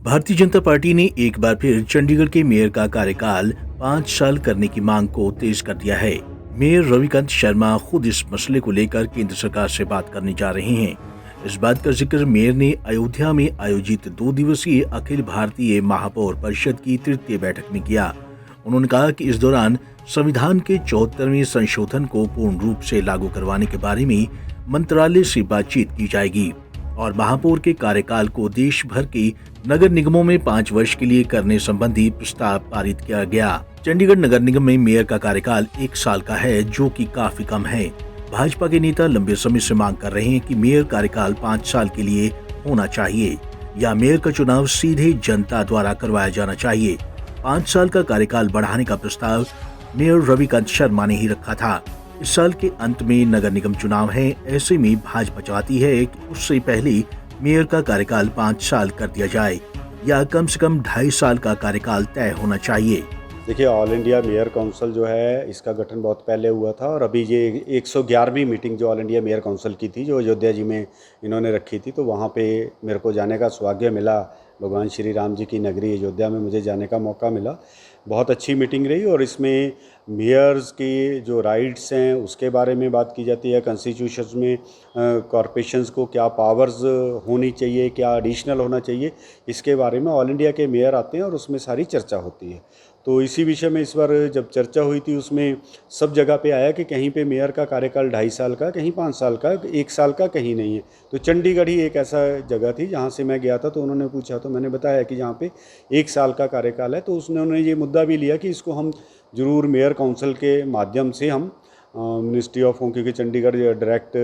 Bharatiya Janata party ने एक बार फिर चंडीगढ़ के मेयर का कार्यकाल 5 साल करने की मांग को तेज कर दिया है। मेयर रविकांत शर्मा खुद इस मसले को लेकर केंद्र सरकार से बात करने जा रहे हैं। इस बात का जिक्र मेयर ने अयोध्या में आयोजित 2 दिवसीय अखिल भारतीय महापौर परिषद की तृतीय बैठक में किया। उन्होंने कहा कि इस दौरान संविधान के 74वें संशोधन को पूर्ण रूप से लागू करवाने के बारे में मंत्रालय से बातचीत की जाएगी और महापौर के कार्यकाल को देश भर के नगर निगमों में 5 वर्ष के लिए करने संबंधी प्रस्ताव पारित किया गया। चंडीगढ़ नगर निगम में मेयर का कार्यकाल 1 साल का है, जो कि काफी कम है। भाजपा के नेता लंबे समय से मांग कर रहे हैं कि मेयर कार्यकाल 5 साल के लिए होना चाहिए या मेयर का चुनाव सीधे जनता द्वारा करवाया जाना चाहिए। 5 साल का कार्यकाल बढ़ाने का प्रस्ताव मेयर रविकांत शर्मा ने ही रखा था। इस साल के अंत में नगर निगम चुनाव है। ऐसे में भाजपा चाहती है कि उससे पहले मेयर का कार्यकाल 5 साल कर दिया जाए या कम से कम 2.5 साल का कार्यकाल तय होना चाहिए। देखिए, ऑल इंडिया मेयर काउंसिल जो है इसका गठन बहुत पहले हुआ था और अभी ये 111वीं मीटिंग जो ऑल इंडिया मेयर काउंसिल की थी, जो अयोध्या जी में इन्होंने रखी थी, तो वहाँ पे मेरे को जाने का सौभाग्य मिला। भगवान श्री राम जी की नगरी अयोध्या में मुझे जाने का मौका मिला। बहुत अच्छी मीटिंग रही और इसमें मेयर्स की जो राइट्स हैं उसके बारे में बात की जाती है। कॉन्स्टिट्यूशन में कॉरपोरेशंस को क्या पावर्स होनी चाहिए, क्या एडिशनल होना चाहिए, इसके बारे में ऑल इंडिया के मेयर आते हैं और उसमें सारी चर्चा होती है। तो इसी विषय में इस बार जब चर्चा हुई थी उसमें सब जगह पे आया कि कहीं पे मेयर का कार्यकाल 2.5 साल का, कहीं 5 साल का, 1 साल का कहीं नहीं है। तो चंडीगढ़ ही एक ऐसा जगह थी जहाँ से मैं गया था, तो उन्होंने पूछा तो मैंने बताया कि जहाँ पे 1 साल का कार्यकाल है। तो उन्होंने ये मुद्दा भी लिया कि इसको हम ज़रूर मेयर काउंसिल के माध्यम से हम मिनिस्ट्री ऑफ होम, क्योंकि चंडीगढ़ डायरेक्ट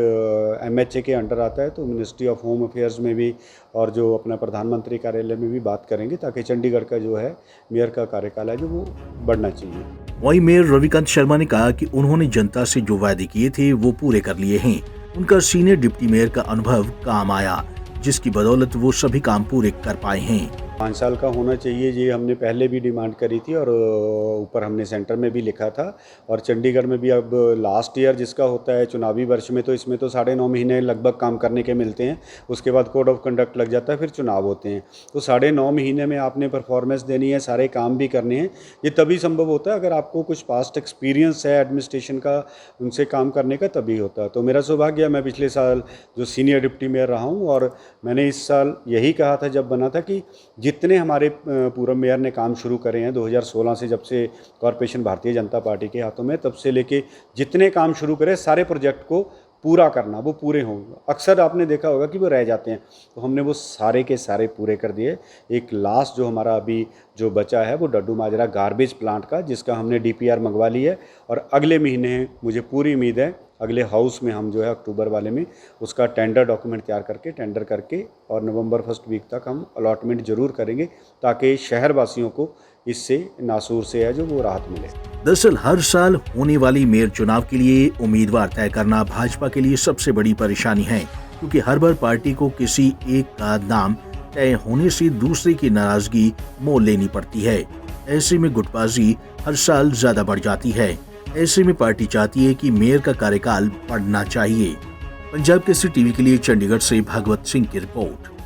MHA के अंडर आता है, तो मिनिस्ट्री ऑफ होम अफेयर्स में भी और जो अपना प्रधानमंत्री कार्यालय में भी बात करेंगे ताकि चंडीगढ़ का जो है मेयर का कार्यकाल है जो वो बढ़ना चाहिए। वहीं मेयर रविकांत शर्मा ने कहा कि उन्होंने जनता से जो वादे किए थे वो पूरे कर लिए हैं। उनका सीनियर डिप्टी मेयर का अनुभव काम आया, जिसकी बदौलत वो सभी काम पूरे कर पाए हैं। 5 साल का होना चाहिए, ये हमने पहले भी डिमांड करी थी और ऊपर हमने सेंटर में भी लिखा था। और चंडीगढ़ में भी अब लास्ट ईयर जिसका होता है चुनावी वर्ष में, तो इसमें तो 9.5 महीने लगभग काम करने के मिलते हैं। उसके बाद कोड ऑफ कंडक्ट लग जाता है, फिर चुनाव होते हैं। तो 9.5 महीने में आपने परफॉर्मेंस देनी है, सारे काम भी करने हैं। ये तभी संभव होता है अगर आपको कुछ पास्ट एक्सपीरियंस है एडमिनिस्ट्रेशन का, उनसे काम करने का, तभी होता है। तो मेरा सौभाग्य है, मैं पिछले साल जो सीनियर डिप्टी मेयर रहा हूँ और मैंने इस साल यही कहा था जब बना था कि जितने हमारे पूर्व मेयर ने काम शुरू करे हैं 2016 से, जब से कॉरपोरेशन भारतीय जनता पार्टी के हाथों में, तब से लेके जितने काम शुरू करे सारे प्रोजेक्ट को पूरा करना, वो पूरे होंगे। अक्सर आपने देखा होगा कि वो रह जाते हैं, तो हमने वो सारे के सारे पूरे कर दिए। एक लास्ट जो हमारा अभी जो बचा है वो डड्डू माजरा गार्बेज प्लांट का, जिसका हमने DPR मंगवा ली है और अगले महीने मुझे पूरी उम्मीद है अगले हाउस में हम जो है अक्टूबर वाले में उसका टेंडर डॉक्यूमेंट तैयार करके टेंडर करके और नवंबर फर्स्ट वीक तक हम अलॉटमेंट जरूर करेंगे ताकि शहर वासियों को इससे नासूर से है जो वो राहत मिले। दरअसल हर साल होने वाली मेयर चुनाव के लिए उम्मीदवार तय करना भाजपा के लिए सबसे बड़ी परेशानी है, क्योंकि हर बार पार्टी को किसी एक का नाम तय होने से दूसरे की नाराजगी मोल लेनी पड़ती है। ऐसे में गुटबाजी हर साल ज्यादा बढ़ जाती है। ऐसे में पार्टी चाहती है कि मेयर का कार्यकाल बढ़ना चाहिए। पंजाब केसरी टीवी के लिए चंडीगढ़ से भागवत सिंह की रिपोर्ट।